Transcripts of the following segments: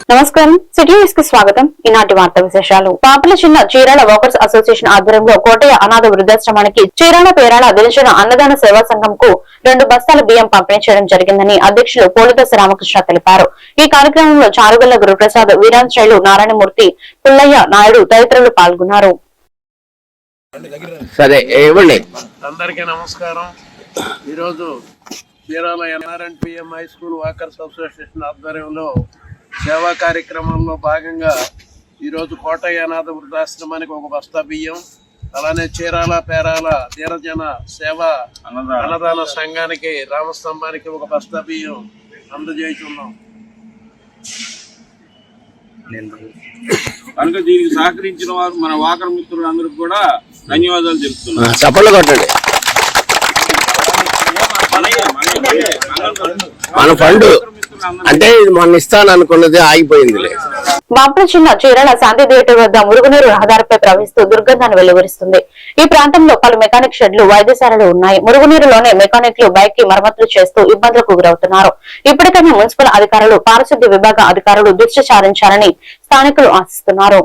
నమస్కారం city news కి స్వాగతం. ఈనాటి వార్తా విశేషాలు. పాపల చిన్న చీరాల వర్కర్స్ అసోసియేషన్ ఆధ్వర్యంలో కోటయ్య అనాథ వృద్ధాశ్రమానికి చీరాల పేరాల దినచన అన్నదాన సేవా సంఘం కు 2 బస్తాల బియ్యం పంపిణీ చేయడం జరిగిందని అధ్యక్షులు పోలిదశ రామకృష్ణ తెలిపారు. ఈ కార్యక్రమంలో చారుగల్ల గురుప్రసాద్, వీరాంశ్రైలు, నారాయణమూర్తి, పుల్లయ్య నాయుడు తదితరులు పాల్గొన్నారు. అందరికీ నమస్కారం. ఈరోజు Chirala NRNPM high school workers association ఆధ్వర్యంలో సేవా కార్యక్రమంలో భాగంగా ఈరోజు కోటయ్య అనాథ వృద్ధాశ్రమానికి 1 బస్తా బియ్యం, అలానే చీరాల పేరాల దీనజన సేవా అన్నదాన సంఘానికి రామస్తంభానికి 1 బస్తా బియ్యం అందజేస్తున్నాం. కనుక దీనికి సహకరించిన వారు మన వాకర్ మిత్రులందరికీ కూడా ధన్యవాదాలు తెలుపుతున్నాం. చప్పట్లు కొట్టండి. మన ఫండ్ అంటే మొన్న ఇస్తాను అనుకున్నది ఆగిపోయింది. బాపట్ల చిన్న చీరాల శాంతి థియేటర్ వద్ద మురుగునీరు రహదారిపై ప్రవహిస్తూ దుర్గంధాన్ని వెలువరిస్తుంది. ఈ ప్రాంతంలో పలు మెకానిక్ షెడ్లు, వైద్యశాలలు ఉన్నాయి. మురుగునీరులోనే మెకానిక్లు బైక్ కి మరమ్మతులు చేస్తూ ఇబ్బందులకు గురవుతున్నారు. ఇప్పటికైనా మున్సిపల్ అధికారులు, పారిశుద్ధ్య విభాగ అధికారులు దృష్టి సారించాలని స్థానికులు ఆశిస్తున్నారు.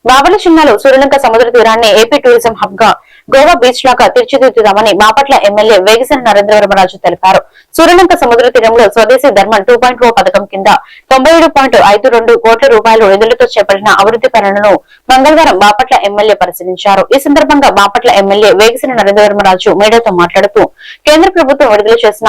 బాపట్ల చిన్నాలో సూర్యలంక సముద్ర తీరాన్ని ఏపీ టూరిజం హబ్ గా గోవా బీచ్ లాగా తీర్చిదిద్దుదామని బాపట్ల ఎమ్మెల్యే వేగిసిన నరేంద్రవర్మరాజు తెలిపారు. సూర్యలంక సముద్ర తీరంలో స్వదేశీ ధర్మం 2.0 పథకం కింద 97.52 కోట్ల రూపాయలు నిధులతో చేపట్టిన అభివృద్ధి పనులను మంగళవారం బాపట్ల ఎమ్మెల్యే పరిశీలించారు. ఈ సందర్భంగా బాపట్ల ఎమ్మెల్యే వేగిసిన నరేంద్రవర్మరాజు మీడియాతో మాట్లాడుతూ కేంద్ర ప్రభుత్వం విడుదల చేసిన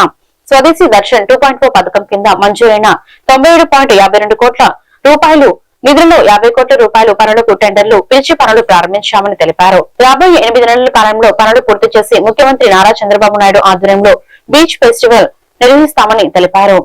స్వదేశీ దర్శన్ 2.0 పథకం కింద మంజూరైన 97.52 కోట్ల రూపాయలు నిధుల్లో 50 కోట్ల రూపాయలు పనులకు టెండర్లు పిలిచి పనులు ప్రారంభించామని తెలిపారు. రాబోయే 8 నెలల కాలంలో పనులు పూర్తి చేసి ముఖ్యమంత్రి నారా చంద్రబాబు నాయుడు ఆధ్వర్యంలో బీచ్ ఫెస్టివల్ నిర్వహిస్తామని తెలిపారు.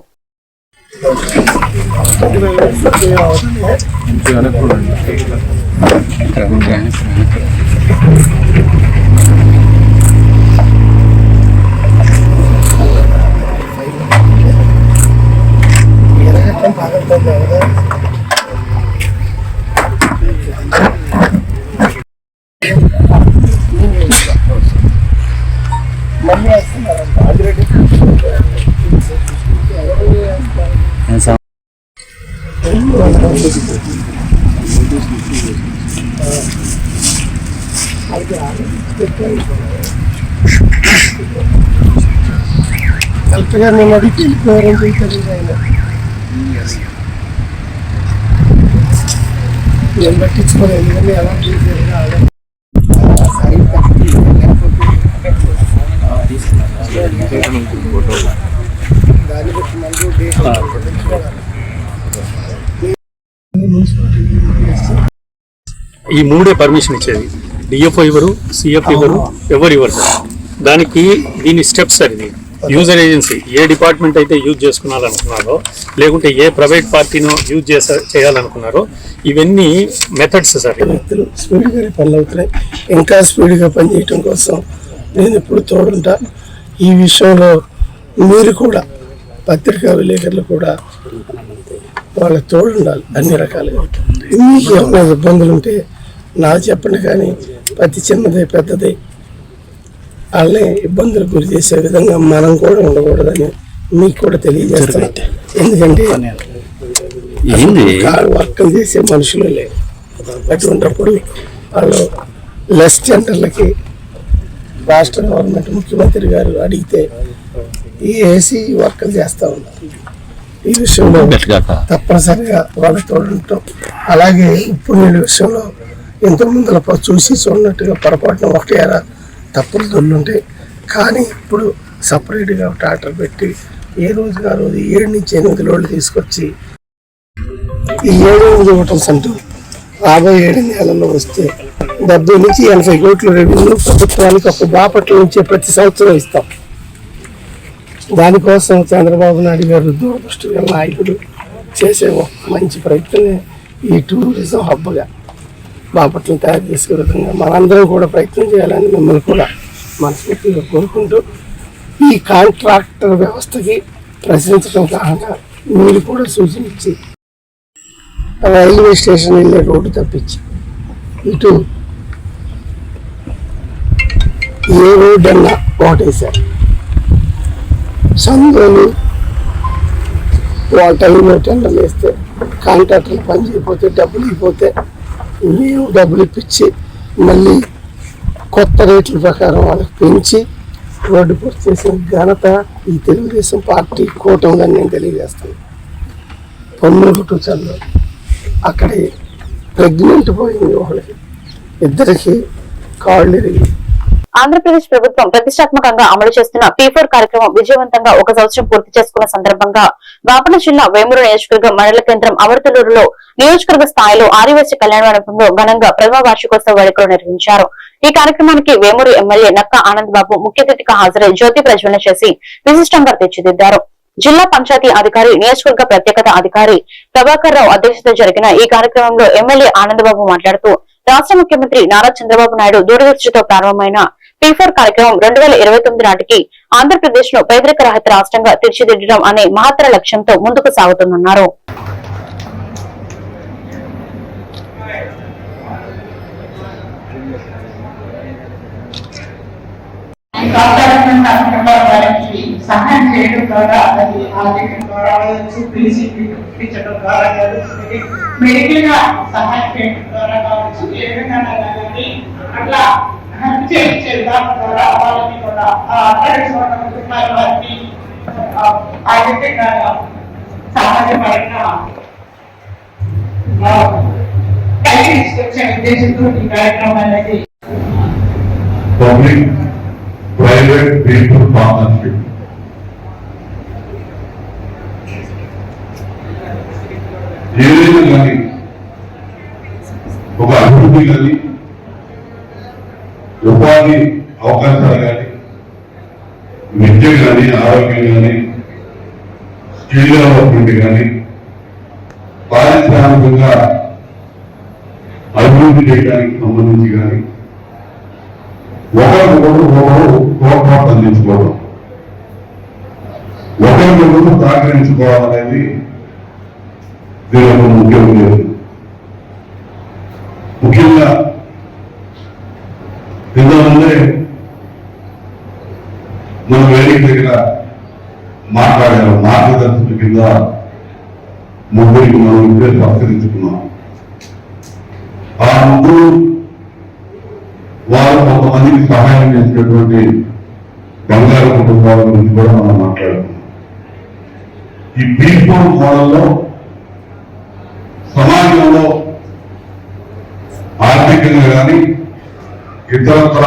కలెక్టర్ గారు నేను అడిగి వెళ్ళిపోయారని నేను పట్టించుకోలేదు. ఎందుకంటే ఎలా చేశారు దాన్ని బట్టి ఈ 3 పర్మిషన్ ఇచ్చేది. డిఎఫ్ఓ ఇవ్వరు, సిఎఫ్ ఇవ్వరు, ఎవరు ఇవ్వరు సార్. దానికి దీని స్టెప్స్ సార్. ఇది యూజర్ ఏజెన్సీ ఏ డిపార్ట్మెంట్ అయితే యూజ్ చేసుకున్నారనుకున్నారో, లేకుంటే ఏ ప్రైవేట్ పార్టీనో యూజ్ చేయాలనుకున్నారో, ఇవన్నీ మెథడ్స్ సార్. స్పీడ్గా పనులు అవుతున్నాయి. ఇంకా స్పీడ్గా పనిచేయటం కోసం నేను ఎప్పుడు తోడుంటా. ఈ విషయంలో మీరు కూడా పత్రికా విలేకరులు కూడా వాళ్ళ తోడుండాలి అన్ని రకాలుగా. మీకు ఏమైనా ఇబ్బందులు ఉంటే నాకు చెప్పండి, కానీ ప్రతి చిన్నది పెద్దది వాళ్ళని ఇబ్బందులు గురి చేసే విధంగా మనం కూడా ఉండకూడదని మీకు కూడా తెలియజేస్తాను. ఎందుకంటే వర్కలు చేసే మనుషులు లేరు. అటువంటిప్పుడు వాళ్ళు లెస్ సెంటర్లకి రాష్ట్ర గవర్నమెంట్ ముఖ్యమంత్రి గారు అడిగితే ఈ ఏసీ వర్కలు చేస్తూ ఉన్నారు. ఈ విషయంలో తప్పనిసరిగా వాళ్ళ తోడుంటాం. అలాగే ఉప్పు నీళ్ళ విషయంలో ఎంతో ముందర చూసి చూడనట్టుగా పొరపాటున ఒకటి అలా తప్పులు దొల్లుంటాయి. కానీ ఇప్పుడు సపరేట్గా ట్రాక్టర్ పెట్టి ఏ రోజుగా రోజు 7 నుంచి 8 లోడ్లు తీసుకొచ్చి ఈ 7 హోటల్స్ అంటూ 57 నెలల్లో వస్తే 70 నుంచి 80 కోట్ల రెవెన్యూ ప్రభుత్వానికి ఒక బాపట్ల నుంచే ప్రతి సంవత్సరం ఇస్తాం. దానికోసం చంద్రబాబు నాయుడు గారు దూరదృష్టి నాయకుడు చేసే ఒక మంచి ప్రయత్నమే ఈ టూరిజం హబ్గా బాపట్లను తయారు చేసే విధంగా మనందరం కూడా ప్రయత్నం చేయాలని మిమ్మల్ని కూడా మనస్ఫూర్తిగా కోరుకుంటూ ఈ కాంట్రాక్టర్ వ్యవస్థకి ప్రశ్నించడం కాకుండా మీరు కూడా సూచన ఇచ్చి రైల్వే స్టేషన్ వెళ్ళే రోడ్డు తప్పించి ఇటు ఏ రోడ్డు అన్నా ఓటేశారు. సందులు వాళ్ళ టైంలో టెండర్లు వేస్తే కాంట్రాక్టర్లు పని చేయకపోతే డబ్బులు ఇవ్వకపోతే మేము డబ్బులు ఇప్పించి మళ్ళీ కొత్త రేట్ల ప్రకారం వాళ్ళకి పెంచి రోడ్డు పూర్తి చేసిన ఘనత ఈ తెలుగుదేశం పార్టీ కూటమిగా నేను తెలియజేస్తాను. పొన్నూరు టు చల్లు అక్కడి ప్రెగ్నెంట్ పోయింది ఒకరికి, ఇద్దరికి కాళ్ళు ఎరిగి. ఆంధ్రప్రదేశ్ ప్రభుత్వం ప్రతిష్టాత్మకంగా అమలు చేస్తున్న P4 కార్యక్రమం విజయవంతంగా 1 సంవత్సరం పూర్తి చేసుకున్న సందర్భంగా బాపట్ల జిల్లా వేమూరు నియోజకవర్గం మండల కేంద్రం అమర్తలూరులో నియోజకవర్గ స్థాయిలో ఆదివాసీ కళ్యాణ మండపంలో ఘనంగా ప్రథమ వార్షికోత్సవ వేడుకలు నిర్వహించారు. ఈ కార్యక్రమానికి వేమూరు ఎమ్మెల్యే నక్క ఆనంద్ బాబు ముఖ్య అతిథిగా హాజరై జ్యోతి ప్రజ్వలన చేసి విశిష్టంగా తీర్చిదిద్దారు. జిల్లా పంచాయతీ అధికారి నియోజకవర్గ ప్రత్యేకత అధికారి ప్రభాకర్ రావు అధ్యక్షత జరిగిన ఈ కార్యక్రమంలో ఎమ్మెల్యే ఆనందబాబు మాట్లాడుతూ రాష్ట్ర ముఖ్యమంత్రి నారా చంద్రబాబు నాయుడు దూరదృష్టితో ప్రారంభమైన P4 కార్యక్రమం 2029 నాటికి ఆంధ్రప్రదేశ్ ను పేదరిక రహిత రాష్ట్రంగా తీర్చిదిద్దడం అనే మహత్తర లక్ష్యంతో ముందుకు సాగుతుందన్నారు. సహాయం చేయడం ద్వారా అది ఆర్థిక ద్వారా పిలిపించడం ద్వారా మెడికల్ గా సహాయం చేయడం ద్వారా కావచ్చు, ఏ విధంగా కానీ అట్లా హెల్ప్ చేయించే విధానం ద్వారా వాళ్ళని కూడా వారికి ఆర్థికంగా సహాయపడిన తీసుకొచ్చే ఉద్దేశంతో ఈ కార్యక్రమం అనేది పబ్లిక్ ప్రైవేట్ పీపుల్ పార్ట్నర్షిప్ ఏదైనా కానీ ఒక అభివృద్ధి కానీ ఉపాధి అవకాశాలు కానీ విద్య కానీ ఆరోగ్యం కానీ స్కిల్ డెవలప్మెంట్ కానీ పారిశ్రామికంగా అభివృద్ధి చేయడానికి సంబంధించి కానీ ఒకరికొకరు తోడ్పాటు అందించుకోవడం, ఒకరికొకరు సహకరించుకోవడం అనేది దీని యొక్క ముఖ్య ఉద్దేశం. ముఖ్యంగా ఇంతకుముందే మన వేదిక దగ్గర మాట్లాడారు, మార్గదర్శకుల కింద ముగ్గురికి మనం ఇప్పుడే సహకరించుకున్నాం. ఆ ముగ్గురు వారు కొంతమందికి సహాయం చేసినటువంటి బంగారు కుటుంబాల గురించి కూడా మనం మాట్లాడుకున్నాం. ఈ P4 మోడల్లో సమాజంలో ఆర్థికంగా కానీ ఇతరత్ర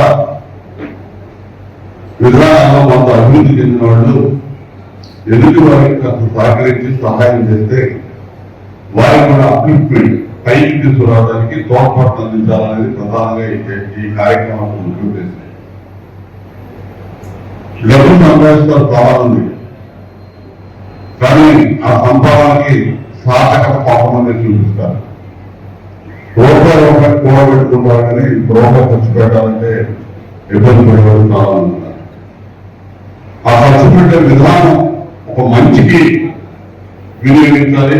విధానాల్లో కొంత అభివృద్ధి చెందిన వాళ్ళు ఎదుటి వారికి కొంత సహకరించి సహాయం చేస్తే వారికి కూడా అప్లిప్మెంట్ పైకి తీసుకురావడానికి తోడ్పాటు అందించాలనేది ప్రధానంగా ఈ కార్యక్రమానికి ముఖ్య ఉద్దేశం. డబ్బులు సంపాదిస్తారు చాలా మంది, కానీ ఆ సంపాదనకి సాధకత కొంతమంది చూపిస్తారు. రూపాయి కూడబెట్టుకుంటారు కానీ రూపాయి ఖర్చు పెట్టాలంటే ఇబ్బంది పడేవారు చాలా మంది ఉన్నారు. ఆ ఖర్చు పెట్టే విధానం ఒక మంచికి వినియోగించాలి,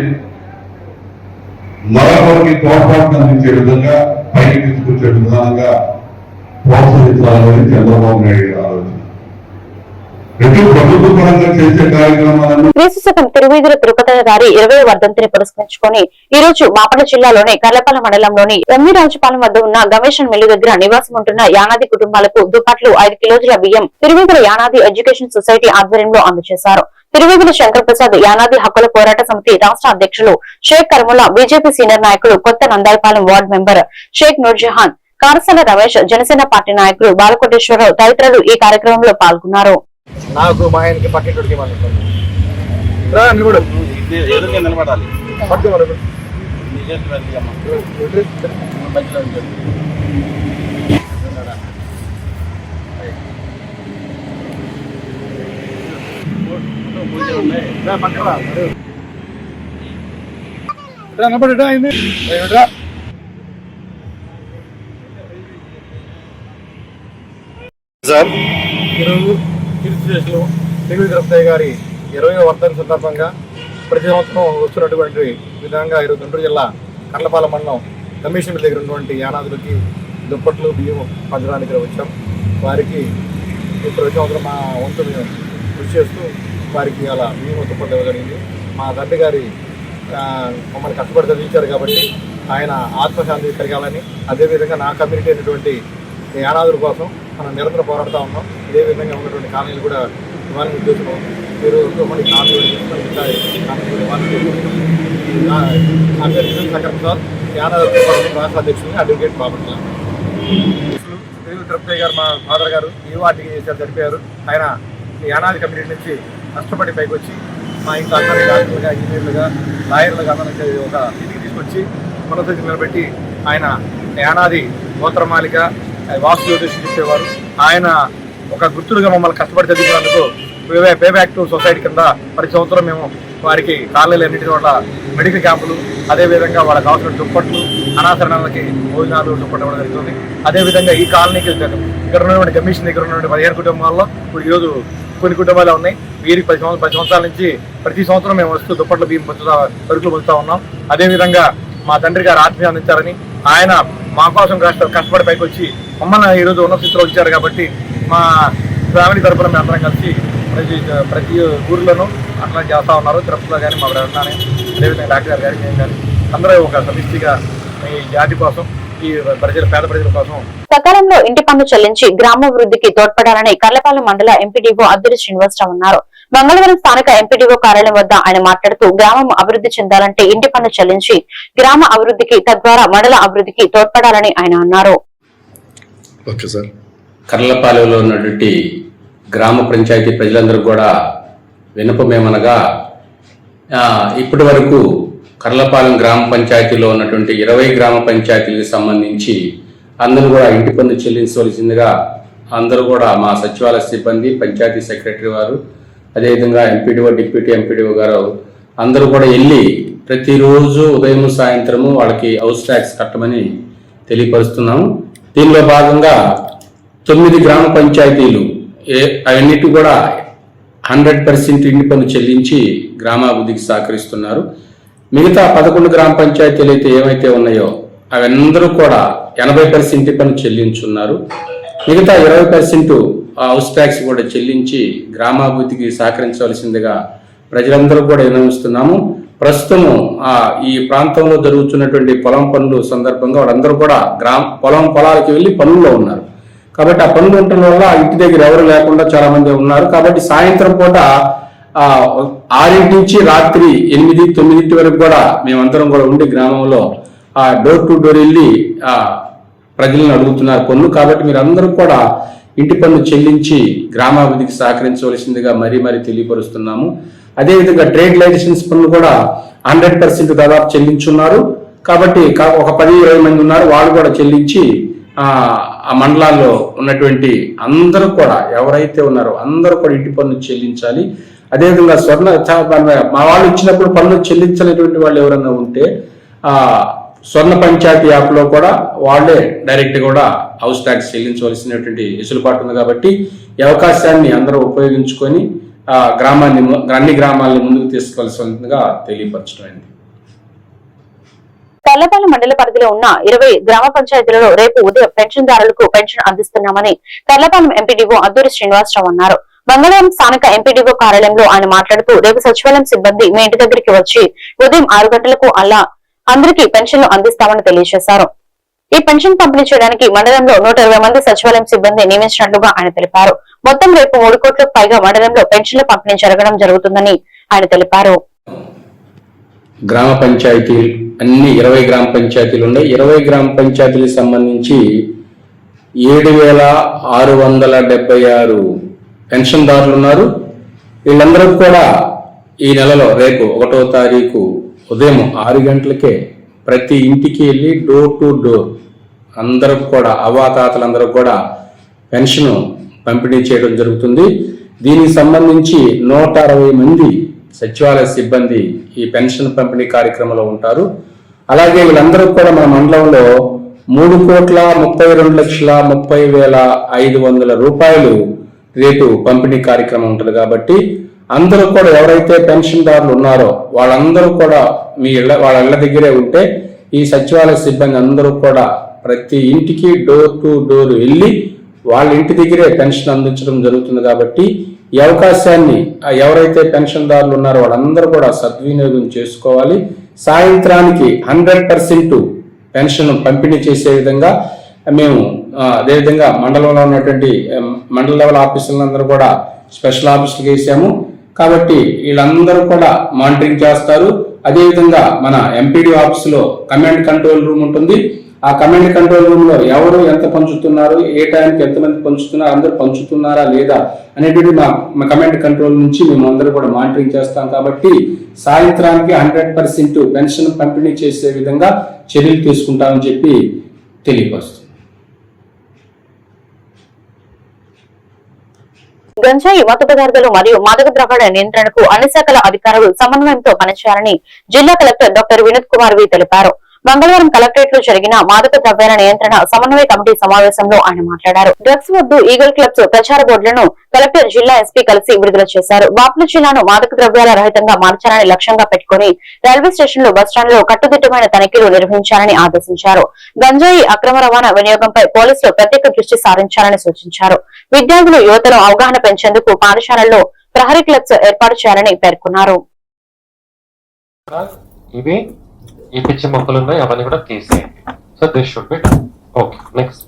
మరొకరికి తోడ్పాటు అందించే విధంగా పైకి తీసుకొచ్చే విధానంగా ప్రోత్సహించాలని చంద్రబాబు నాయుడు గారి ఆలోచన. ప్రతి ప్రభుత్వ పరంగా చేసే కార్యక్రమాలను క్రీస్తు శకం తిరువీధుల తిరుపతి గారి 20వ వర్ధంతిని పురస్కరించుకొని ఈ రోజు బాపట్ల జిల్లాలోని కర్లపాలెం మండలంలోని ఎమ్మి రాజుపాలెం వద్ద ఉన్న గమేషన్ మిల్లు దగ్గర నివాసం ఉంటున్న యానాది కుటుంబాలకు దుప్పట్లు 5 కిలోల బియ్యం తిరువీధుల యానాది ఎడ్యుకేషన్ సొసైటీ ఆధ్వర్యంలో అందజేశారు. తిరువీధుల శంకర్ ప్రసాద్ యానాది హక్కుల పోరాట సమితి రాష్ట్ర అధ్యక్షులు షేక్ కర్ముల, బీజేపీ సీనియర్ నాయకులు కొత్త Nandayapalem ward member Shaik Noorjahan, Karasala Ramesh, Janasena party నాయకులు బాలకోటేశ్వరరావు తదితరులు ఈ కార్యక్రమంలో పాల్గొన్నారు. నాకు మా ఆయనకి పక్కింటికి నిలబడాలి సార్ ఈరోజు కీర్తిశేషులు శ్రీ తిరుపతి గారి 20వ వర్ధంతి సందర్భంగా ప్రతి సంవత్సరం వస్తున్నటువంటి విధంగా ఈరోజు గుంటూరు జిల్లా కర్లపాలెం మండలం కమిషన్ దగ్గర ఉన్నటువంటి యానాదులకి దుప్పట్లు బియ్యం పంచడానికి వచ్చాం. వారికి ప్రతి సంవత్సరం మా వంతు కృషి చేస్తూ వారికి అలా బియ్యం దుప్పట్లు ఇవ్వగలిగింది. మా తండ్రి గారి మమ్మల్ని కష్టపడి చదివించారు కాబట్టి ఆయన ఆత్మశాంతి కలగాలని, అదేవిధంగా నా కమ్యూనిటీ అయినటువంటి యానాదుల కోసం మనం నిరంతరం పోరాడుతూ ఉన్నాం. ఇదే విధంగా ఉన్నటువంటి కాలనీలు కూడా ఇవ్వాలని ఉద్దేశం. మీరు మన కాలనీలు శంకర్ ప్రసాద్ యానాదు రాష్ట్ర అధ్యక్షుడిని అడ్వకేట్ బాపట్ల. తిరుపతి గారు మా ఫాదర్ గారు ఈ వాటికి చేశారు, చనిపోయారు. ఆయన యానాది కమ్యూనిటీ నుంచి కష్టపడి పైకి వచ్చి మా ఇంట్లో అందరినీ డాక్టర్లుగా, ఇంజనీర్లుగా, లాయర్లుగా అందరికీ ఒక ఇంటికి తీసుకొచ్చి ఉన్నత నిలబెట్టి ఆయన యానాది గోత్రమాలిక వాస్తు జ్యోతిషం చెప్పేవారు. ఆయన ఒక గుర్తులుగా మమ్మల్ని కష్టపడి చదివినందుకు పే బ్యాక్ టు సొసైటీ కింద ప్రతి సంవత్సరం మేము వారికి కాలనీలు అన్నింటి వల్ల మెడికల్ క్యాంపులు, అదేవిధంగా వాళ్ళకి కావాల్సిన దుప్పట్లు, అనాథరణలకి భోజనాలు దుప్పట్లు ఇవ్వడం జరుగుతుంది. అదేవిధంగా ఈ కాలనీకి ఇక్కడ ఉన్నటువంటి కమిషన్ దగ్గర ఉన్నటువంటి 15 కుటుంబాల్లో ఇప్పుడు ఈరోజు కొన్ని కుటుంబాలు ఉన్నాయి. వీరికి 10 సంవత్సరాల నుంచి ప్రతి సంవత్సరం మేము వస్తూ దుప్పట్లు బియ్యం సరుకులు పొందుతూ ఉన్నాం. అదేవిధంగా మా తండ్రి గారు ఆత్మీయ అందించారని, ఆయన మా కోసం కష్టపడి పైకి వచ్చి మమ్మల్ని ఈరోజు ఉన్న స్థితిలో ఉంచారు. కాబట్టి మా ఫ్యామిలీ తరఫున మేము అందరం కలిసి ప్రతి ఊర్లోనూ అట్లా చేస్తూ ఉన్నారు. తిరుపతిలో కానీ మా కానీ, అదేవిధంగా డాక్టర్ గారు కానీ, మేము కానీ అందరూ ఒక సమిష్టిగా ఈ జాతి కోసం, ఈ పేద ప్రజల కోసం సకాలంలో ఇంటి పన్ను చెల్లించి గ్రామాభివృద్ధికి తోడ్పడాలని కర్లపాలెం మండల ఎంపీడీఓ అద్దూరి శ్రీనివాసరావు అన్నారు. మంగళవారం స్థానిక ఎంపీడీఓ కార్యాలయం వద్ద ఆయన మాట్లాడుతూ గ్రామం అభివృద్ధి చెందాలంటే ఇంటి పన్ను చెల్లించి గ్రామ అభివృద్ధికి, తద్వారా మండల అభివృద్ధికి తోడ్పడాలని ఆయన అన్నారు. కర్లపాలెంలో ఉన్నటువంటి గ్రామ పంచాయతీ ప్రజలందరూ కూడా విన్నపమేమనగా, ఇప్పటి వరకు కర్లపాలెం గ్రామ పంచాయతీలో ఉన్నటువంటి 20 గ్రామ పంచాయతీలకు సంబంధించి అందరూ కూడా ఇంటి పన్ను చెల్లించవలసిందిగా అందరూ కూడా మా సచివాలయ సిబ్బంది, పంచాయతీ సెక్రటరీ వారు, అదేవిధంగా ఎంపీడీఓ, డిప్యూటీ ఎంపీడీఓ గారు అందరూ కూడా వెళ్ళి ప్రతిరోజు ఉదయం సాయంత్రము వాళ్ళకి హౌస్ ట్యాక్స్ కట్టమని తెలియపరుస్తున్నాము. దీనిలో భాగంగా 9 గ్రామ పంచాయతీలు అవన్నిటి కూడా 100% ఇంటి పన్ను చెల్లించి గ్రామాభివృద్ధికి సహకరిస్తున్నారు. మిగతా 11 గ్రామ పంచాయతీలు అయితే ఏవైతే ఉన్నాయో అవందరూ కూడా 80% ఇంటి పన్ను చెల్లించున్నారు. మిగతా 20% హౌస్ ట్యాక్స్ కూడా చెల్లించి గ్రామాభివృద్ధికి సహకరించవలసిందిగా ప్రజలందరూ కూడా విన్నవిస్తున్నాము. ప్రస్తుతము ఈ ప్రాంతంలో జరుగుతున్నటువంటి పొలం పనులు సందర్భంగా వాళ్ళందరూ కూడా పొలాలకు వెళ్ళి పనుల్లో ఉన్నారు. కాబట్టి ఆ పనులు ఉండటం వల్ల ఇంటి దగ్గర ఎవరు లేకుండా చాలా మంది ఉన్నారు. కాబట్టి సాయంత్రం పూట 6 నుంచి రాత్రి 8, 9 వరకు కూడా మేమందరం కూడా ఉండి గ్రామంలో డోర్ టు డోర్ వెళ్ళి ప్రజలను అడుగుతున్నారు పన్ను. కాబట్టి మీరు అందరూ కూడా ఇంటి పన్ను చెల్లించి గ్రామాభివృద్ధికి సహకరించవలసిందిగా మరీ తెలియపరుస్తున్నాము. అదేవిధంగా ట్రేడ్ లైసెన్స్ పన్ను కూడా 100% దాదాపు చెల్లించున్నారు. కాబట్టి ఒక 10-20 మంది ఉన్నారు, వాళ్ళు కూడా చెల్లించి ఆ మండలాల్లో ఉన్నటువంటి అందరూ కూడా ఎవరైతే ఉన్నారో అందరూ కూడా ఇంటి పన్ను చెల్లించాలి. అదేవిధంగా మా వాళ్ళు ఇచ్చినప్పుడు పన్ను చెల్లించలేటువంటి వాళ్ళు ఎవరైనా ఉంటే స్వర్ణ పంచాయతీ యాప్లో కూడా వాళ్ళే డైరెక్ట్ కూడా హౌస్ ట్యాక్స్ చెల్లించవలసినటువంటి వెసులుబాటు ఉంది. కాబట్టి ఈ అవకాశాన్ని అందరూ ఉపయోగించుకొని అన్ని గ్రామాలని ముందుకు తీసుకెళ్లాల్సిందిగా తెలియపరచడం. కర్లపాలెం మండల పరిధిలో ఉన్న 20 గ్రామ పంచాయతీలలో రేపు ఉదయం పెన్షన్దారులకు పెన్షన్ అందిస్తున్నామని కర్లపాలెం ఎంపీడీఓ అద్దూరి శ్రీనివాసరావు అన్నారు. మంగళవారం స్థానిక ఎంపీడీఓ కార్యాలయంలో ఆయన మాట్లాడుతూ రేపు సచివాలయం సిబ్బంది మీ ఇంటి దగ్గరికి వచ్చి ఉదయం 6 గంటలకు అలా అందరికీ పెన్షన్లు అందిస్తామని తెలియజేశారు. ఈ పెన్షన్ పంపిణీ చేయడానికి మండలంలో 120 మంది సచివాలయం సిబ్బంది నియమించినట్లుగా ఆయన తెలిపారు. మొత్తం రేపు 3 కోట్లకు పైగా మండలంలో పెన్షన్ల పంపిణీ జరగడం జరుగుతుందని ఆయన తెలిపారు. గ్రామ పంచాయతీలు అన్ని 20 గ్రామ పంచాయతీలు ఉన్నాయి. 20 గ్రామ పంచాయతీలకు సంబంధించి 7,676 పెన్షన్దారులు ఉన్నారు. వీళ్ళందరూ కూడా ఈ నెలలో రేపు 1వ తారీఖు ఉదయం 6 గంటలకే ప్రతి ఇంటికి వెళ్ళి డోర్ టు డోర్ అందరూ కూడా అవ్వాతాతలందరూ కూడా పెన్షన్ పంపిణీ చేయడం జరుగుతుంది. దీనికి సంబంధించి 160 మంది సచివాలయ సిబ్బంది ఈ పెన్షన్ పంపిణీ కార్యక్రమంలో ఉంటారు. అలాగే వీళ్ళందరూ కూడా మన మండలంలో 3,32,30,30,500 రూపాయలు రేపు పంపిణీ కార్యక్రమం ఉంటుంది. కాబట్టి అందరూ కూడా ఎవరైతే పెన్షన్దారులు ఉన్నారో వాళ్ళందరూ కూడా వాళ్ళ ఇళ్ల దగ్గరే ఉంటే ఈ సచివాలయ సిబ్బంది అందరూ కూడా ప్రతి ఇంటికి డోర్ టు డోర్ వెళ్ళి వాళ్ళ ఇంటి దగ్గరే పెన్షన్ అందించడం జరుగుతుంది. కాబట్టి ఈ అవకాశాన్ని ఎవరైతే పెన్షన్దారులు ఉన్నారో వాళ్ళందరూ కూడా సద్వినియోగం చేసుకోవాలి. సాయంత్రానికి 100% పెన్షన్ పంపిణీ చేసే విధంగా మేము అదేవిధంగా మండలంలో ఉన్నటువంటి మండల లెవెల్ ఆఫీసులందరూ కూడా స్పెషల్ ఆఫీసులకు వేసాము. కాబట్టి వీళ్ళందరూ కూడా మానిటరింగ్ చేస్తారు. అదేవిధంగా మన ఎంపీడీ ఆఫీసులో కమాండ్ కంట్రోల్ రూమ్ ఉంటుంది. ఆ కమాండ్ కంట్రోల్ రూమ్ లో ఎవరు ఎంత పంచుతున్నారు, ఏ టైంకి ఎంతమంది పంచుతున్నారు, అందరూ పంచుతున్నారా లేదా అనేటువంటి మా కమాండ్ కంట్రోల్ నుంచి మేము అందరూ కూడా మానిటరింగ్ చేస్తాం. కాబట్టి సాయంత్రానికి 100% పెన్షన్ పంపిణీ చేసే విధంగా చర్యలు తీసుకుంటామని చెప్పి తెలియపరుస్తుంది. గంజాయి మత్తు పదార్థాలు మరియు మాదక ద్రవ్యాల నియంత్రణకు అన్ని శాఖల అధికారులు సమన్వయంతో పనిచేయాలని జిల్లా కలెక్టర్ డాక్టర్ వినోద్ కుమార్ వి తెలిపారు. మంగళవారం కలెక్టరేట్ లో జరిగిన మాదక ద్రవ్యాల నియంత్రణ సమన్వయ కమిటీ సమావేశంలో ఆయన మాట్లాడారు. డ్రగ్స్ వద్దు ఈగల్ క్లబ్స్ ప్రచార బోర్డులను కలెక్టర్ జిల్లా ఎస్పీ కలిసి విడుదల చేశారు. బాపుల జిల్లాను మాదక ద్రవ్యాల రహితంగా మార్చాలని లక్ష్యంగా పెట్టుకుని రైల్వే స్టేషన్లు బస్టాండ్లో కట్టుదిట్టమైన తనిఖీలు నిర్వహించాలని ఆదేశించారు. గంజాయి అక్రమ రవాణా వినియోగంపై పోలీసులు ప్రత్యేక దృష్టి సారించాలని సూచించారు. విద్యార్థులు యువతలో అవగాహన పెంచేందుకు పాఠశాలల్లో ప్రహరీ క్లబ్స్ ఏర్పాటు చేయాలని పేర్కొన్నారు. ఈ పిచ్చి మొక్కలు ఉన్నాయి అవన్నీ కూడా తీసేయండి. So this should be okay. Next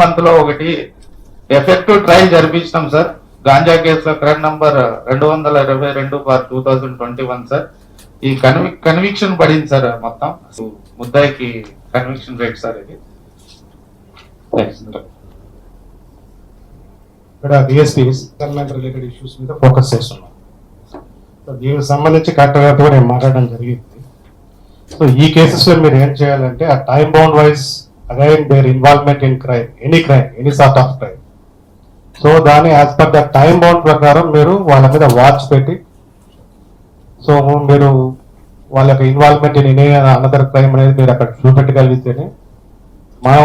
month లో ఒకటి ఎఫెక్టివ్ ట్రయల్ జరిపించినాం సార్. గాంజా కేసులో క్రైమ్ నంబర్ 222/2021 సార్. ఈ కన్విక్షన్ పడింది సార్. మొత్తం ముద్దాయికి కన్విక్షన్ రేట్ సార్. ఇది ఇక్కడ డిఎస్పీ రిలేటెడ్ ఇష్యూస్ మీద ఫోకస్ చేస్తున్నాం. దీనికి సంబంధించి కరెక్ట్ గారితో నేను మాట్లాడడం జరిగింది. సో ఈ కేసెస్ లో మీరు ఏం చేయాలంటే ఆ time bound wise again their involvement in crime, any sort of crime. So దాని as per the time bound ప్రకారం మీరు వాళ్ళ మీద వాచ్ పెట్టి, సో మీరు వాళ్ళ యొక్క involvement in any another crime అనేది మీరు అక్కడ చూపెట్టగలిగితేనే మనం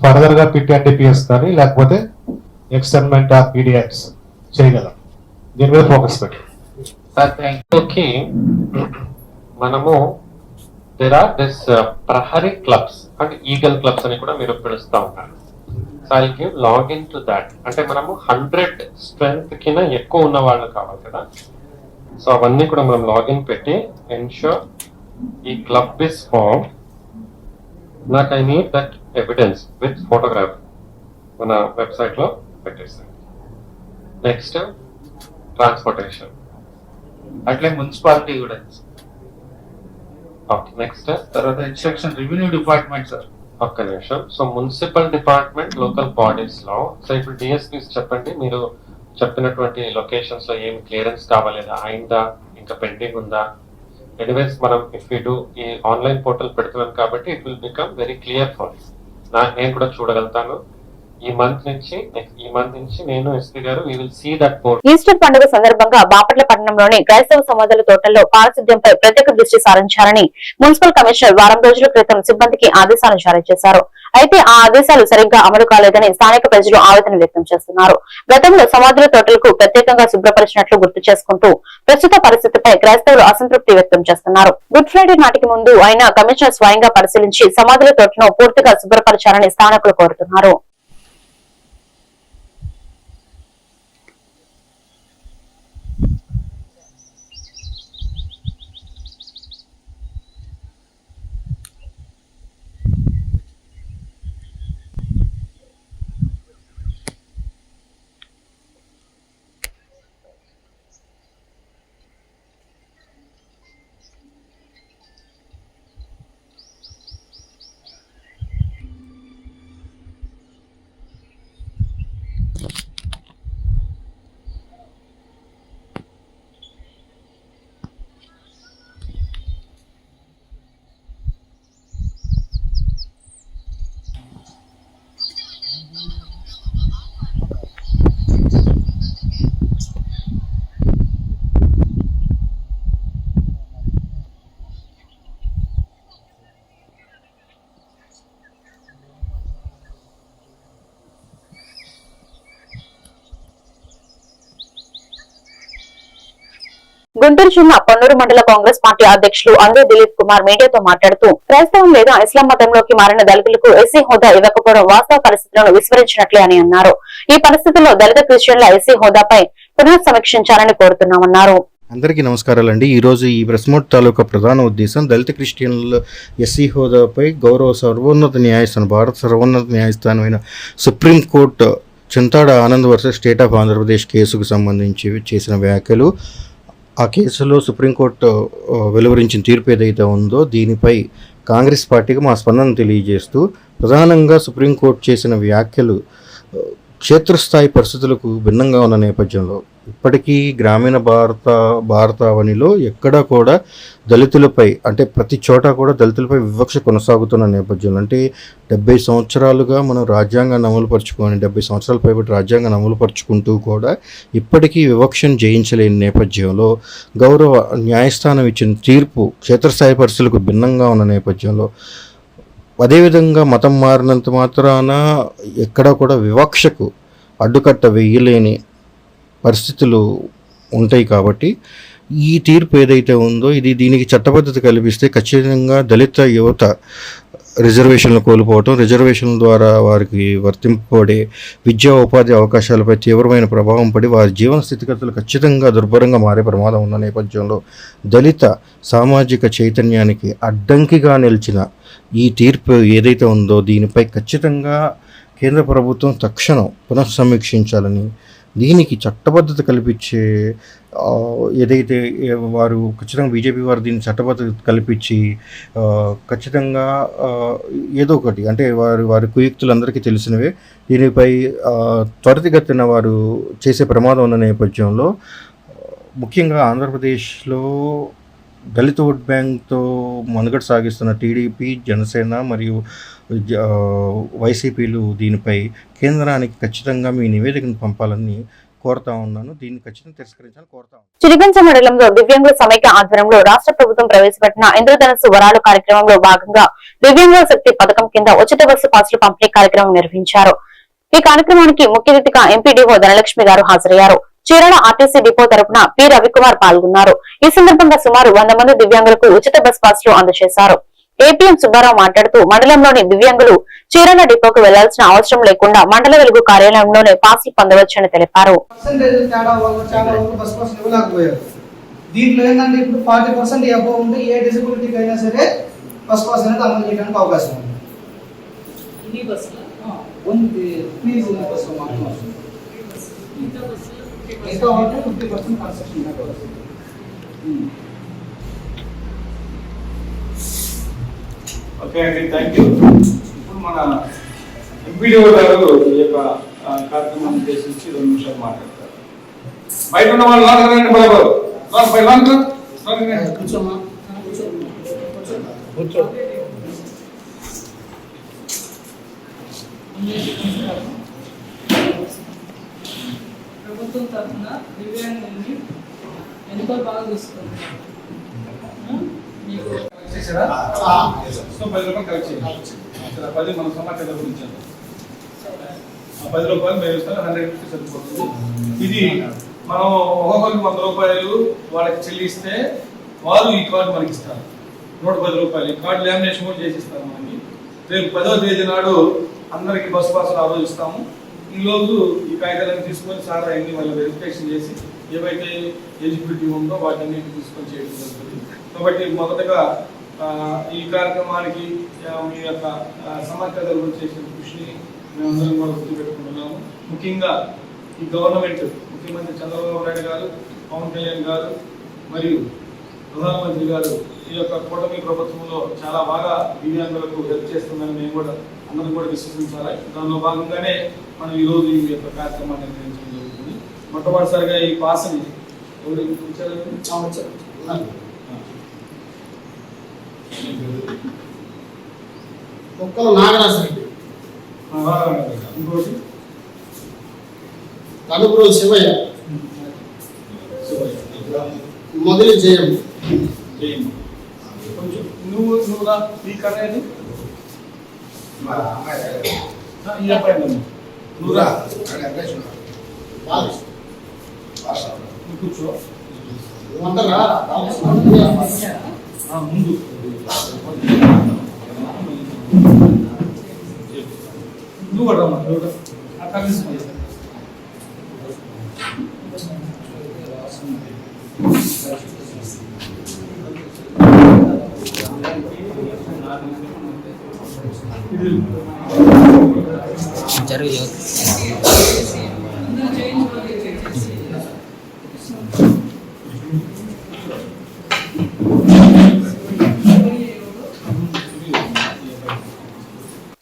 ఫర్దర్ గా పిటిఎన్డిపిఎస్ కానీ లేకపోతే ఎక్స్టర్మెంట్ ఆఫ్ పీడియాక్స్ చేయగలం. దీని మీద ఫోకస్ పెట్టి మనము దేర్ ఆర్ దిస్ ప్రహరీ క్లబ్స్ అండ్ ఈగల్ క్లబ్స్ అని కూడా మీరు పిలుస్తూ ఉన్నారు. So I give login to that. అంటే మనము 100 స్ట్రెంత్ కింద ఎక్కువ ఉన్న వాళ్ళు కావాలి కదా. సో అవన్నీ కూడా మనం లాగిన్ పెట్టి ఎన్ష్యూర్ ఈ క్లబ్ ఇస్ ఫార్మ్. నాకు I need that evidence with photograph మన వెబ్సైట్ లో పెట్టేస్తాను. నెక్స్ట్ ట్రాన్స్పోర్టేషన్, అట్లే మున్సిపాలిటీ కూడా. ఓకే. నెక్స్ట్ తర్వాత ఇన్స్ట్రక్షన్ రెవెన్యూ డిపార్ట్మెంట్ సార్. ఒక్క నిమిషం. So municipal department, local bodies లో సో ఇప్పుడు డిఎస్పీస్ చెప్పండి, మీరు చెప్పినటువంటి లొకేషన్స్ లో ఏమి క్లియరెన్స్ కావాలేదా, అయిందా, ఇంకా పెండింగ్ ఉందా? ఎనీవేస్ మనం ఇఫ్ యూ డూ ఈ ఆన్లైన్ పోర్టల్ పెడుతున్నాం కాబట్టి it will become very clear for నేను కూడా చూడగలుగుతాను. ఈ మంత్ నుంచి నేను ఎస్పీ గారు we will see that portal. Easter పండుగ సందర్భంగా బాపట్ల పట్టణంలోని క్రైస్తవ సమాజాల తోటల్లో పారిశుద్ధ్యంపై ప్రత్యేక దృష్టి సారించాలని మున్సిపల్ కమిషనర్ వారం రోజుల క్రితం సిబ్బందికి ఆదేశాలు జారీ చేశారు. అయితే ఆ ఆదేశాలు సరిగ్గా అమలు కాలేదని స్థానిక ప్రజలు ఆవేదన వ్యక్తం చేస్తున్నారు. గతంలో సమాధుల తోటలకు ప్రత్యేకంగా శుభ్రపరిచినట్లు గుర్తు చేసుకుంటూ ప్రస్తుత పరిస్థితిపై క్రైస్తవులు అసంతృప్తి వ్యక్తం చేస్తున్నారు. గుడ్ ఫ్రైడే నాటికి ముందు అయినా కమిషనర్ స్వయంగా పరిశీలించి సమాధుల తోటను పూర్తిగా శుభ్రపరచాలని స్థానికులు కోరుతున్నారు. గుంటూరు జిల్లా పొన్నూరు మండల కాంగ్రెస్ పార్టీ అధ్యక్షులు అందే దిలీప్ కుమార్ మీడియాతో మాట్లాడుతూ క్రైస్తవం లేదా ఇస్లాం మతంలోకి మారిన దళితులకు ఎస్సీ హోదా ఇవ్వకపోవడం వాస్తవ పరిస్థితులను విస్మరించినట్లే అని అన్నారు. ఈ పరిస్థితుల్లో దళిత క్రిస్టియన్ల ఎస్సీ హోదాపై పునఃసమీక్షించాలని కోరుతున్నామన్నారు. అందరికీ నమస్కారాలండి. ఈరోజు ఈ ప్రెస్ నోట్ తాలూకా ప్రధాన ఉద్దేశం దళిత క్రిస్టియన్ల ఎస్సీ హోదాపై భారత సర్వోన్నత న్యాయస్థానమైన Supreme Court Chintada Anand versus state of Andhra Pradesh కేసుకు సంబంధించి చేసిన వ్యాఖ్యలు, ఆ కేసులో సుప్రీంకోర్టు వెలువరించిన తీర్పు ఏదైతే ఉందో దీనిపై కాంగ్రెస్ పార్టీకి మా స్పందన తెలియజేస్తూ, ప్రధానంగా సుప్రీంకోర్టు చేసిన వ్యాఖ్యలు క్షేత్రస్థాయి పరిస్థితులకు భిన్నంగా ఉన్న నేపథ్యంలో ఇప్పటికీ గ్రామీణ భారతావనిలో ఎక్కడా కూడా దళితులపై, అంటే ప్రతి చోట కూడా దళితులపై వివక్ష కొనసాగుతున్న నేపథ్యంలో, అంటే 70 సంవత్సరాలుగా మనం రాజ్యాంగాన్ని అమలుపరుచుకొని 70 సంవత్సరాల పైబట్టి రాజ్యాంగాన్ని అమలుపరుచుకుంటూ కూడా ఇప్పటికీ వివక్షను జయించలేని నేపథ్యంలో గౌరవ న్యాయస్థానం ఇచ్చిన తీర్పు క్షేత్రస్థాయి పరిస్థితులకు భిన్నంగా ఉన్న నేపథ్యంలో, అదేవిధంగా మతం మారినంత మాత్రాన ఎక్కడా కూడా వివక్షకు అడ్డుకట్ట వేయలేని పరిస్థితులు ఉంటాయి. కాబట్టి ఈ తీర్పు ఏదైతే ఉందో దీనికి చట్టబద్ధత కల్పిస్తే ఖచ్చితంగా దళిత యువత రిజర్వేషన్లు కోల్పోవటం, రిజర్వేషన్ల ద్వారా వారికి వర్తింపబడే విద్యా ఉపాధి అవకాశాలపై తీవ్రమైన ప్రభావం పడి వారి జీవన స్థితిగతులు ఖచ్చితంగా దుర్భరంగా మారే ప్రమాదం ఉన్న నేపథ్యంలో దళిత సామాజిక చైతన్యానికి అడ్డంకిగా నిలిచిన ఈ తీర్పు ఏదైతే ఉందో దీనిపై ఖచ్చితంగా కేంద్ర ప్రభుత్వం తక్షణం పునఃసమీక్షించాలని, దీనికి చట్టబద్ధత కల్పించే ఏదైతే వారు ఖచ్చితంగా బీజేపీ వారు దీన్ని చట్టబద్ధత కల్పించి ఖచ్చితంగా ఏదో ఒకటి, అంటే వారి కుయుక్తులందరికీ తెలిసినవే, దీనిపై త్వరితగతిన వారు చేసే ప్రమాదం ఉన్న నేపథ్యంలో ముఖ్యంగా ఆంధ్రప్రదేశ్లో దళిత ఓట్ బ్యాంక్తో మనుగడ సాగిస్తున్న టీడీపీ, జనసేన మరియు వైసీపీలు దీనిపై కేంద్రానికి ఖచ్చితంగా మీ నివేదికను పంపాలని కోరుతా ఉన్నాను. దీన్ని ఖచ్చితంగా తిరస్కరించాలని కోరుతా ఉన్నాను. చిరిగంచ మండలంలో దివ్యాంగుల సమైక్య ఆధ్వర్యంలో రాష్ట్ర ప్రభుత్వం ప్రవేశపెట్టిన ఇంద్రధనస్సు వరాలు కార్యక్రమంలో భాగంగా దివ్యాంగుల శక్తి పథకం కింద ఉచిత బస్సు పాసులు పంపిణీ కార్యక్రమం నిర్వహించారు. ఈ కార్యక్రమానికి ముఖ్య అతిథిగా ఎంపీడీఓ ధనలక్ష్మి గారు హాజరయ్యారు. చీరాల ఆర్టీసీ డిపో తరపున పి రవికుమార్ పాల్గొన్నారు. ఈ సందర్భంగా సుమారు 100 మంది దివ్యాంగులకు ఉచిత బస్ పాసులు అందజేశారు. ఏపీఎం సుబ్బారావు మాట్లాడుతూ మండలంలోని దివ్యాంగులు చీరాల డిపోకు వెళ్లాల్సిన అవసరం లేకుండా మండల వెలుగు కార్యాలయంలోనే పాసులు పొందవచ్చని తెలిపారు. దీంట్లో ఏంటంటే ఇప్పుడు 40% అబోవ్ ఉంటే ఏ డిజబిలిటీకి అయినా సరే బస్ పాస్ అనేది అమలు చేయడానికి అవకాశం ఉంది. ఓకే అండి, థ్యాంక్ యూ. ఇప్పుడు మన ఎంపీడీఓ గారు ఈ యొక్క కార్యక్రమాన్ని ఉద్దేశించి 2 నిమిషాలు మాట్లాడతారు. బయట ఉన్న వాళ్ళు లాగరండి బాబు, కూర్చోమ్మా, కూర్చో. ప్రభుత్వం తరఫున దివ్యాంగుల్ని ఎంతో బాగా చూసుకుంటున్నారు. మీకు 10 రూపాయలు కలెక్ట్ చేయండి. 10 మన సమాచారం గురించి 10 రూపాయలు మేము ఇస్తాను, 100 రూపీస్ సరిపోతుంది. ఇది మనం ఒక్కొక్కరికి 100 రూపాయలు వాళ్ళకి చెల్లిస్తే వాళ్ళు ఈ కార్డు మనకి ఇస్తారు. 110 రూపాయలు ఈ కార్డు లామినేషన్ కూడా చేసి ఇస్తారు మనకి. రేపు 10వ తేదీ నాడు అందరికి బస్ పాసులు ఆ రోజు ఇస్తాము. ఈ రోజు ఈ కాగితాలను తీసుకొని సార్ అన్ని వాళ్ళు వెరిఫికేషన్ చేసి ఏవైతే ఎలిజిబిలిటీ ఉందో వాటిని తీసుకొని చేయడం జరుగుతుంది. కాబట్టి మొదటగా ఈ కార్యక్రమానికి మీ యొక్క సమాచార గురించి చేసిన కృషిని మేమందరం కూడా గుర్తుపెట్టుకుంటున్నాము. ముఖ్యంగా ఈ గవర్నమెంట్, ముఖ్యమంత్రి చంద్రబాబు నాయుడు గారు, పవన్ కళ్యాణ్ గారు మరియు ప్రధానమంత్రి గారు ఈ యొక్క కూటమి ప్రభుత్వంలో చాలా బాగా దివ్యాంగులకు హెల్ప్ చేస్తుందని మేము కూడా అందరం కూడా విశ్వసించాలి. దానిలో భాగంగానే మనం ఈరోజు ఈ యొక్క కార్యక్రమాన్ని నిర్వహించడం జరుగుతుంది. మొట్టమొదటిసారిగా ఈ పాస్ని ఒక్కరు నాగరాజరెడ్డి, ఇంకోటి కనుపురు శివయ్య, మొదలు జయం. కొంచెం నువ్వురా ఈ కర్రీ ఈ అబ్బాయి నువ్వురా కూర్చో.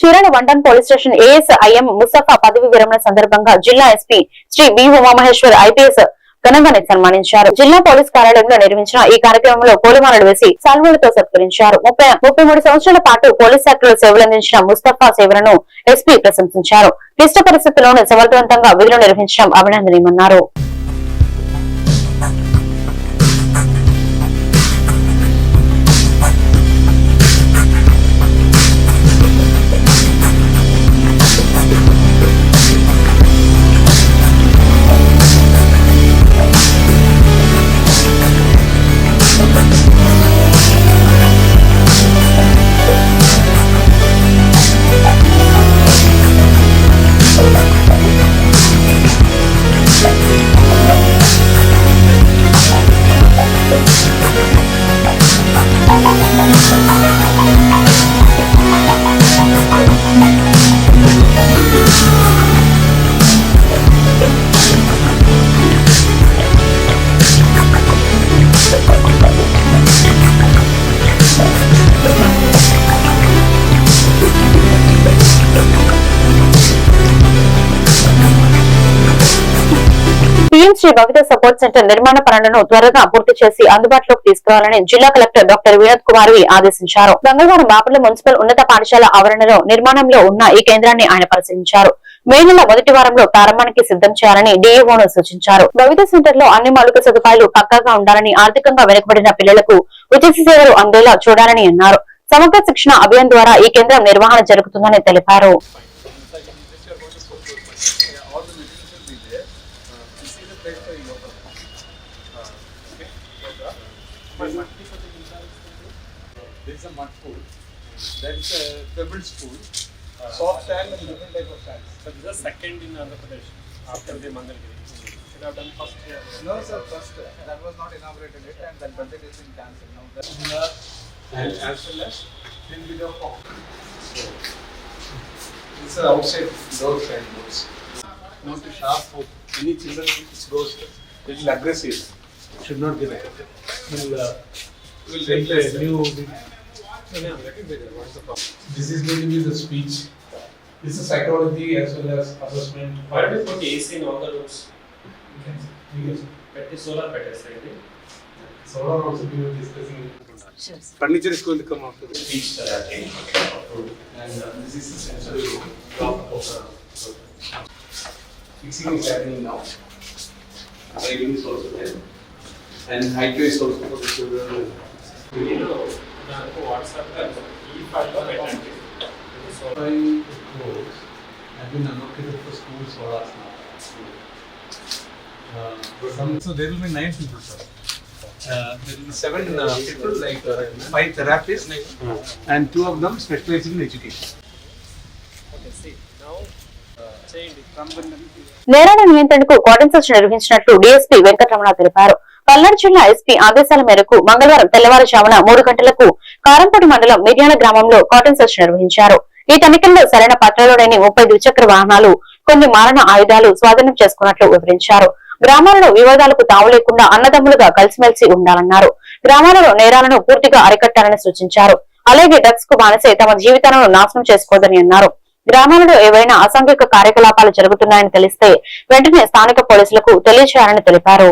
Chirala one town police station ASI M Mustafa పదవి విరమణ సందర్భంగా జిల్లా SP Shri B Umamaheswar IPS ఘనంగా సన్మానించారు. జిల్లా పోలీస్ కార్యాలయంలో నిర్వహించిన ఈ కార్యక్రమంలో పూలమాలలు వేసి సాల్వలతో సత్కరించారు. 33 సంవత్సరాల పాటు పోలీస్ శాఖలో సేవలందించిన ముస్తఫా సేవలను ఎస్పీ ప్రశంసించారు. క్లిష్ట పరిస్థితుల్లోనూ సమర్థవంతంగా విధులు నిర్వహించడం అభినందనీయమన్నారు. శ్రీ భవిత సపోర్ట్ సెంటర్ నిర్మాణ పనులను త్వరగా పూర్తి చేసి అందుబాటులోకి తీసుకురావాలని జిల్లా కలెక్టర్ డాక్టర్ వినోద్ కుమార్ ఆదేశించారు. మంగళవారం బాపట్ల మున్సిపల్ ఉన్నత పాఠశాల ఆవరణలో నిర్మాణంలో ఉన్న ఈ కేంద్రాన్ని ఆయన పరిశీలించారు. మే నెల మొదటి వారంలో ప్రారంభానికి సిద్ధం చేయాలని డీఈఓను సూచించారు. భవిత సెంటర్ లో అన్ని మౌలిక సదుపాయాలు పక్కాగా ఉండాలని, ఆర్థికంగా వెనుకబడిన పిల్లలకు ఉచిత సేవలు అందేలా చూడాలని అన్నారు. సమగ్ర శిక్షణ అభియాన్ ద్వారా ఈ కేంద్రం నిర్వహణ జరుగుతుందని తెలిపారు. There is a mud pool. There is a pebble pool. Soft sand and different type of sand. So this is second in Andhra Pradesh after the Mangalgiri. Should have done first year. No sir, first that was not inaugurated yet, and that budget is in cancel now. And as well as in video form. This is outside doors and doors. Not to sharp for any children which goes little aggressive. Should not be like that. We'll take the new. This is going to be the speech. This is psychology as well as assessment. Why do you put AC in all the rooms? Solar better, right? Solar also we were discussing. Furniture is going to come after the speech. And this is the sensory room. Fixing is happening now. Lighting is also there. And height is also for the children. WhatsApp e-file పెట్టండి. I've been allocated for schools for us now. So there will be 9 people, sir. There will be 7 people, like 5 therapists, and 2 of them specializing in education. Okay, see now చేయండి. నేరాల నియంత్రణకు cotton search నిర్వహించినట్లు DSP Venkataramana తెలిపారు. పల్నాడు జిల్లా SP ఆదేశాల మేరకు మంగళవారం తెల్లవారుజామున 3 గంటలకు కారంపూడి మండలం మిర్యాల గ్రామంలో కాటన్ సెర్చ్ నిర్వహించారు. ఈ తనిఖీల్లో సరైన పత్రాలు లేని 30 ద్విచక్ర వాహనాలు, కొన్ని మారణ ఆయుధాలు స్వాధీనం చేసుకున్నట్లు వివరించారు. గ్రామాలలో వివాదాలకు తావు లేకుండా అన్నదమ్ములుగా కలిసిమెలిసి ఉండాలన్నారు. గ్రామాలలో నేరాలను పూర్తిగా అరికట్టాలని సూచించారు. అలాగే డ్రగ్స్ కు బానిసై తమ జీవితాలను నాశనం చేసుకోవద్దని అన్నారు. గ్రామాలలో ఏవైనా అసాంఘిక కార్యకలాపాలు జరుగుతున్నాయని తెలిస్తే వెంటనే స్థానిక పోలీసులకు తెలియజేయాలని తెలిపారు.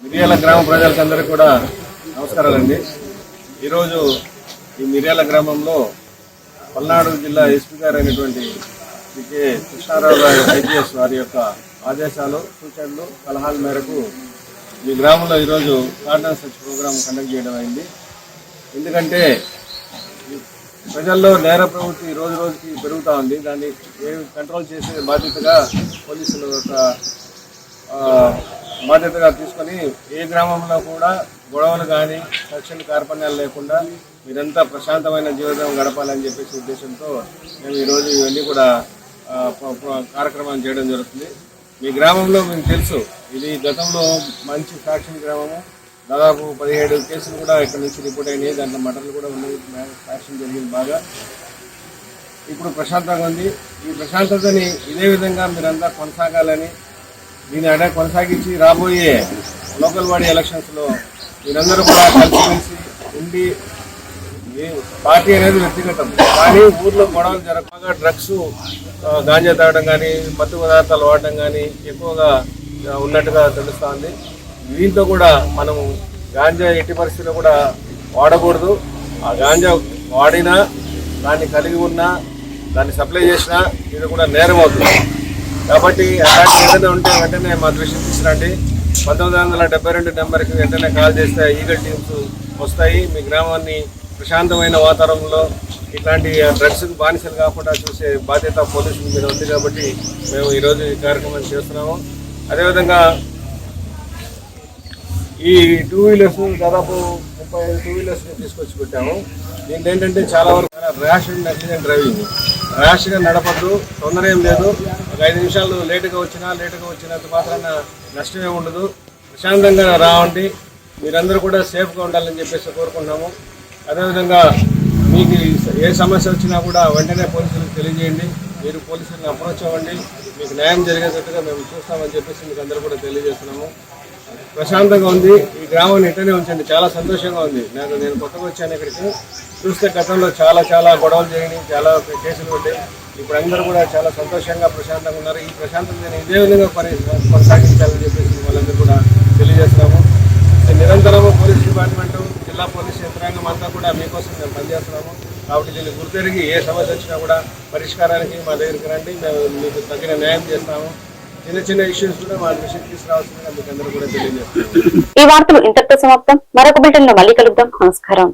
మిర్యాల గ్రామ ప్రజలందరికీ కూడా నమస్కారాలండి. ఈరోజు ఈ మిర్యాల గ్రామంలో పల్నాడు జిల్లా ఎస్పీ గారు అయినటువంటి కే కృష్ణారావు గారు ఐపీఎస్ వారి యొక్క ఆదేశాలు, సూచనలు, సలహాల మేరకు ఈ గ్రామంలో ఈరోజు కార్డన్ సెర్చ్ ప్రోగ్రామ్ కండక్ట్ చేయడం అయింది. ఎందుకంటే ప్రజల్లో నేర ప్రవృత్తి రోజు రోజుకి పెరుగుతూ ఉంది. దాన్ని కంట్రోల్ చేసే బాధ్యతగా పోలీసులు ఒక బాధ్యతగా తీసుకొని ఏ గ్రామంలో కూడా గొడవలు కానీ సెక్షన్ కార్పణ్యాలు లేకుండా మీరంతా ప్రశాంతమైన జీవితం గడపాలని చెప్పేసి ఉద్దేశంతో మేము ఈరోజు ఇవన్నీ కూడా కార్యక్రమం చేయడం జరుగుతుంది. మీ గ్రామంలో మీకు తెలుసు, ఇది గతంలో మంచి ఫ్యాక్షన్ గ్రామము. దాదాపు 17 కేసులు కూడా ఇక్కడ నుంచి రిపోర్ట్ అయినాయి. దాంట్లో మటన్లు కూడా ఉన్నాయి. ఫ్యాక్షన్ జరిగింది బాగా. ఇప్పుడు ప్రశాంతంగా ఉంది. ఈ ప్రశాంతతని ఇదే విధంగా మీరంతా కొనసాగాలని, దీన్ని కొనసాగించి రాబోయే లోకల్ బాడీ ఎలక్షన్స్లో మీరందరూ కూడా కలిసిమెలిసి ఉండి, పార్టీ అనేది వ్యక్తిగతం కానీ ఊర్లో గొడవలు జరగకుండా డ్రగ్స్, గాంజా తాగడం కానీ మత్తు పదార్థాలు వాడడం కానీ ఎక్కువగా ఉన్నట్టుగా తెలుస్తోంది. దీంతో కూడా మనం గాంజా ఎట్టి పరిస్థితుల్లో కూడా వాడకూడదు. ఆ గాంజా వాడినా, దాన్ని కలిగి ఉన్నా, దాన్ని సప్లై చేసినా ఇది కూడా నేరం అవుతుంది. కాబట్టి అలాంటి ఏదైనా ఉంటే వెంటనే మా దృష్టికి తీసుకురండి. 1972 నెంబర్కి వెంటనే కాల్ చేస్తే ఈగల్ టీమ్స్ వస్తాయి. మీ గ్రామాన్ని ప్రశాంతమైన వాతావరణంలో ఇట్లాంటి డ్రగ్స్కి బానిసలు కాకుండా చూసే బాధ్యత పోలీసుల మీద ఉంది. కాబట్టి మేము ఈరోజు ఈ కార్యక్రమం చేస్తున్నాము. అదేవిధంగా ఈ 2 వీలర్స్ దాదాపు 35 2 వీలర్స్ని తీసుకొచ్చి పెట్టాము. దీంట్లో ఏంటంటే చాలా వరకు ర్యాష్ అండ్ నెగ్లిజెంట్ డ్రైవింగ్. ర్యాష్గా నడపద్దు, తొందర ఏం లేదు. ఒక 5 నిమిషాలు లేటుగా వచ్చినంత మాత్రాన నష్టమే ఉండదు. ప్రశాంతంగా రావండి. మీరందరూ కూడా సేఫ్గా ఉండాలని చెప్పేసి కోరుకుంటున్నాము. అదేవిధంగా మీకు ఏ సమస్య వచ్చినా కూడా వెంటనే పోలీసులకు తెలియజేయండి. మీరు పోలీసులను అప్రోచ్ అవ్వండి. మీకు న్యాయం జరిగేటట్టుగా మేము చూస్తామని చెప్పేసి మీకు అందరూ కూడా తెలియజేస్తున్నాము. ప్రశాంతంగా ఉంది. ఈ గ్రామాన్ని ఇట్టనే ఉంచండి. చాలా సంతోషంగా ఉంది. నేను కొత్తగా వచ్చాను ఇక్కడికి. చూస్తే గతంలో చాలా గొడవలు జరిగినాయి, చాలా కేసులు ఉంటాయి. ఇప్పుడు అందరూ కూడా చాలా సంతోషంగా ప్రశాంతంగా ఉన్నారు. ఈ ప్రశాంతంగా ఇదే విధంగా కొనసాగించాలని చెప్పేసి వాళ్ళందరూ కూడా తెలియజేస్తున్నాము. నిరంతరము పోలీస్ డిపార్ట్మెంటు, జిల్లా పోలీస్ యంత్రాంగం అంతా కూడా మీకోసం మేము పనిచేస్తున్నాము. కాబట్టి దీన్ని గుర్తెరిగి ఏ సమస్య వచ్చినా కూడా పరిష్కారానికి మా దగ్గరికి రండి. మేము మీకు తగిన న్యాయం చేస్తాము. చిన్న ఇష్యూస్ కూడా మా దృష్టికి తీసుకురావాల్సిందిగా మీకు అందరూ కూడా తెలియజేస్తాము. ఈ వార్తలు ఇంతటితో సమాప్తం. మరొక బులెటిన్ లో మళ్ళీ కలుద్దాం. నమస్కారం.